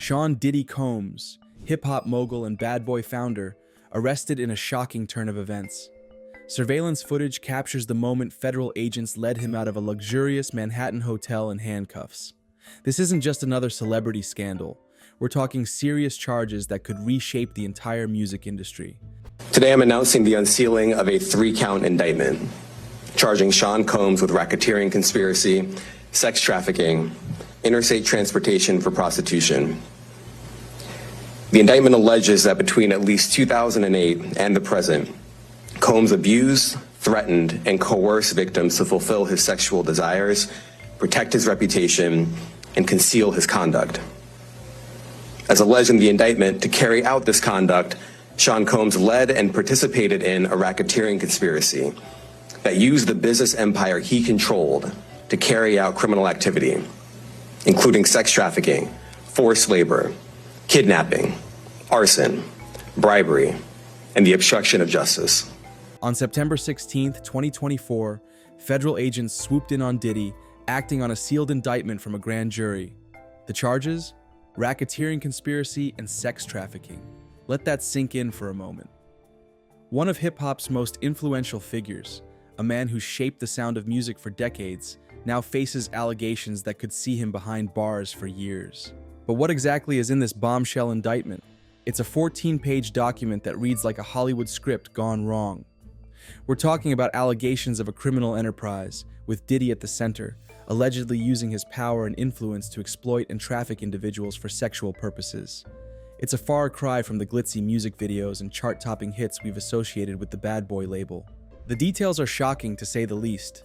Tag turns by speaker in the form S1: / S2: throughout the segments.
S1: Sean Diddy Combs, hip-hop mogul and bad boy founder, arrested in a shocking turn of events. Surveillance footage captures the moment federal agents led him out of a luxurious Manhattan hotel in handcuffs. This isn't just another celebrity scandal. We're talking serious charges that could reshape the entire music industry.
S2: Today I'm announcing the unsealing of a 3-count indictment, charging Sean Combs with racketeering conspiracy, sex trafficking, interstate transportation for prostitution. The indictment alleges that between at least 2008 and the present, Combs abused, threatened, and coerced victims to fulfill his sexual desires, protect his reputation, and conceal his conduct. As alleged in the indictment, to carry out this conduct, Sean Combs led and participated in a racketeering conspiracy that used the business empire he controlled to carry out criminal activity, including sex trafficking, forced labor, kidnapping, arson, bribery, and the obstruction of justice.
S1: On September 16, 2024, federal agents swooped in on Diddy, acting on a sealed indictment from a grand jury. The charges? Racketeering conspiracy and sex trafficking. Let that sink in for a moment. One of hip-hop's most influential figures, a man who shaped the sound of music for decades, now faces allegations that could see him behind bars for years. But what exactly is in this bombshell indictment? It's a 14-page document that reads like a Hollywood script gone wrong. We're talking about allegations of a criminal enterprise, with Diddy at the center, allegedly using his power and influence to exploit and traffic individuals for sexual purposes. It's a far cry from the glitzy music videos and chart-topping hits we've associated with the bad boy label. The details are shocking, to say the least.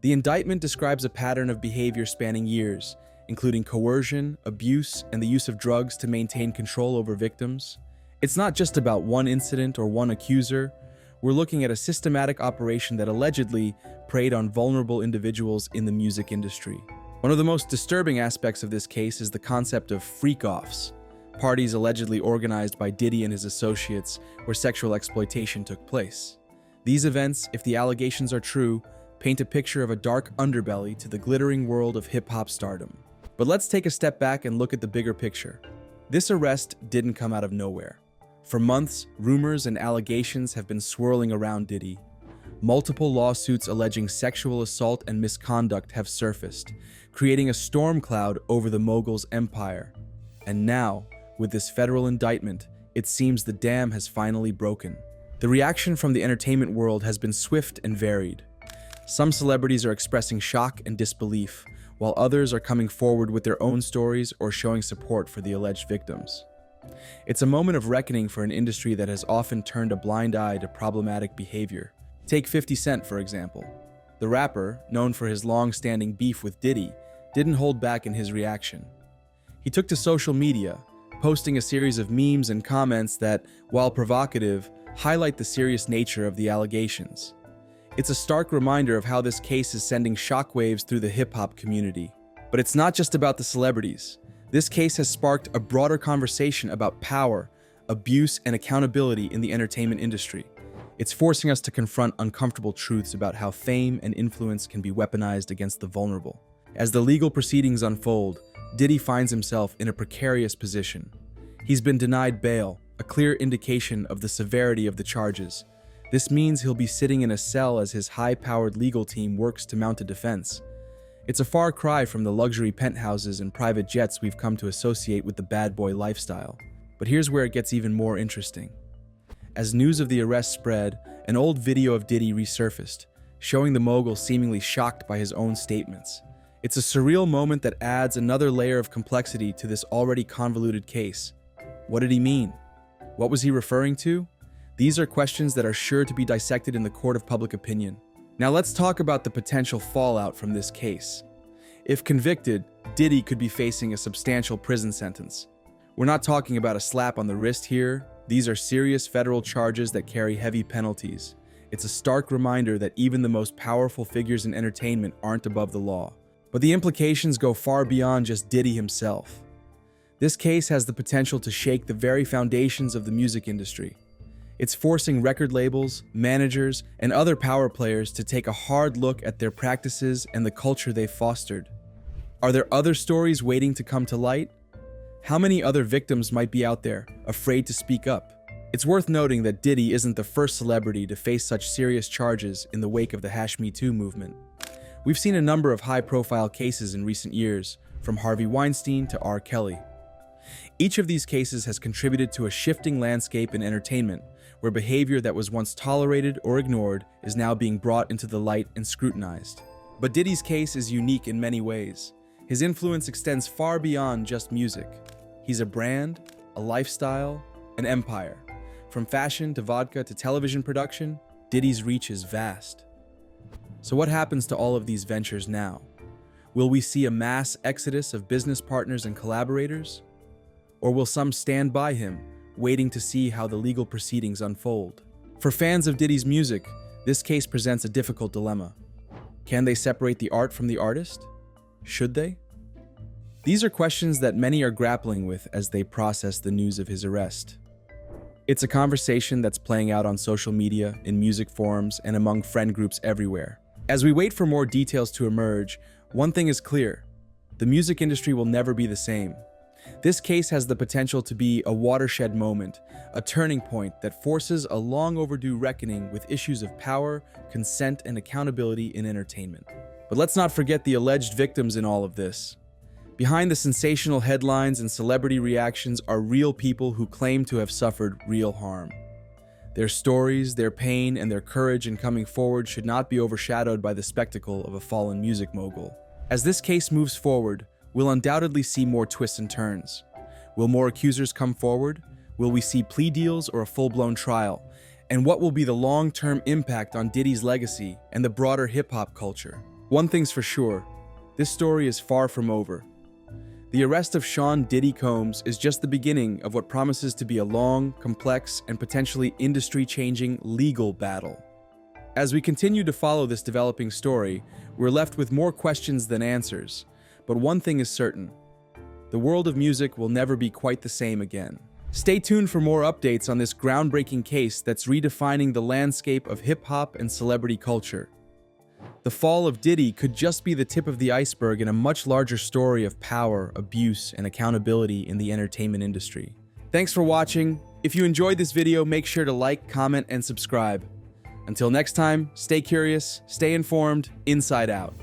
S1: The indictment describes a pattern of behavior spanning years, including coercion, abuse, and the use of drugs to maintain control over victims. It's not just about one incident or one accuser. We're looking at a systematic operation that allegedly preyed on vulnerable individuals in the music industry. One of the most disturbing aspects of this case is the concept of freak-offs, parties allegedly organized by Diddy and his associates where sexual exploitation took place. These events, if the allegations are true, paint a picture of a dark underbelly to the glittering world of hip-hop stardom. But let's take a step back and look at the bigger picture. This arrest didn't come out of nowhere. For months, rumors and allegations have been swirling around Diddy. Multiple lawsuits alleging sexual assault and misconduct have surfaced, creating a storm cloud over the mogul's empire. And now, with this federal indictment, it seems the dam has finally broken. The reaction from the entertainment world has been swift and varied. Some celebrities are expressing shock and disbelief, while others are coming forward with their own stories or showing support for the alleged victims. It's a moment of reckoning for an industry that has often turned a blind eye to problematic behavior. Take 50 Cent, for example. The rapper, known for his long-standing beef with Diddy, didn't hold back in his reaction. He took to social media, posting a series of memes and comments that, while provocative, highlight the serious nature of the allegations. It's a stark reminder of how this case is sending shockwaves through the hip-hop community. But it's not just about the celebrities. This case has sparked a broader conversation about power, abuse, and accountability in the entertainment industry. It's forcing us to confront uncomfortable truths about how fame and influence can be weaponized against the vulnerable. As the legal proceedings unfold, Diddy finds himself in a precarious position. He's been denied bail, a clear indication of the severity of the charges. This means he'll be sitting in a cell as his high-powered legal team works to mount a defense. It's a far cry from the luxury penthouses and private jets we've come to associate with the bad boy lifestyle. But here's where it gets even more interesting. As news of the arrest spread, an old video of Diddy resurfaced, showing the mogul seemingly shocked by his own statements. It's a surreal moment that adds another layer of complexity to this already convoluted case. What did he mean? What was he referring to? These are questions that are sure to be dissected in the court of public opinion. Now let's talk about the potential fallout from this case. If convicted, Diddy could be facing a substantial prison sentence. We're not talking about a slap on the wrist here. These are serious federal charges that carry heavy penalties. It's a stark reminder that even the most powerful figures in entertainment aren't above the law. But the implications go far beyond just Diddy himself. This case has the potential to shake the very foundations of the music industry. It's forcing record labels, managers, and other power players to take a hard look at their practices and the culture they've fostered. Are there other stories waiting to come to light? How many other victims might be out there, afraid to speak up? It's worth noting that Diddy isn't the first celebrity to face such serious charges in the wake of the Me Too movement. We've seen a number of high-profile cases in recent years, from Harvey Weinstein to R. Kelly. Each of these cases has contributed to a shifting landscape in entertainment, where behavior that was once tolerated or ignored is now being brought into the light and scrutinized. But Diddy's case is unique in many ways. His influence extends far beyond just music. He's a brand, a lifestyle, an empire. From fashion to vodka to television production, Diddy's reach is vast. So what happens to all of these ventures now? Will we see a mass exodus of business partners and collaborators? Or will some stand by him, waiting to see how the legal proceedings unfold? For fans of Diddy's music, this case presents a difficult dilemma. Can they separate the art from the artist? Should they? These are questions that many are grappling with as they process the news of his arrest. It's a conversation that's playing out on social media, in music forums, and among friend groups everywhere. As we wait for more details to emerge, one thing is clear: the music industry will never be the same. This case has the potential to be a watershed moment, a turning point that forces a long overdue reckoning with issues of power, consent, and accountability in entertainment. But let's not forget the alleged victims in all of this. Behind the sensational headlines and celebrity reactions are real people who claim to have suffered real harm. Their stories, their pain, and their courage in coming forward should not be overshadowed by the spectacle of a fallen music mogul. As this case moves forward, we'll undoubtedly see more twists and turns. Will more accusers come forward? Will we see plea deals or a full-blown trial? And what will be the long-term impact on Diddy's legacy and the broader hip-hop culture? One thing's for sure: this story is far from over. The arrest of Sean Diddy Combs is just the beginning of what promises to be a long, complex, and potentially industry-changing legal battle. As we continue to follow this developing story, we're left with more questions than answers. But one thing is certain: the world of music will never be quite the same again. Stay tuned for more updates on this groundbreaking case that's redefining the landscape of hip-hop and celebrity culture. The fall of Diddy could just be the tip of the iceberg in a much larger story of power, abuse, and accountability in the entertainment industry. Thanks for watching. If you enjoyed this video, make sure to like, comment, and subscribe. Until next time, stay curious, stay informed, inside out.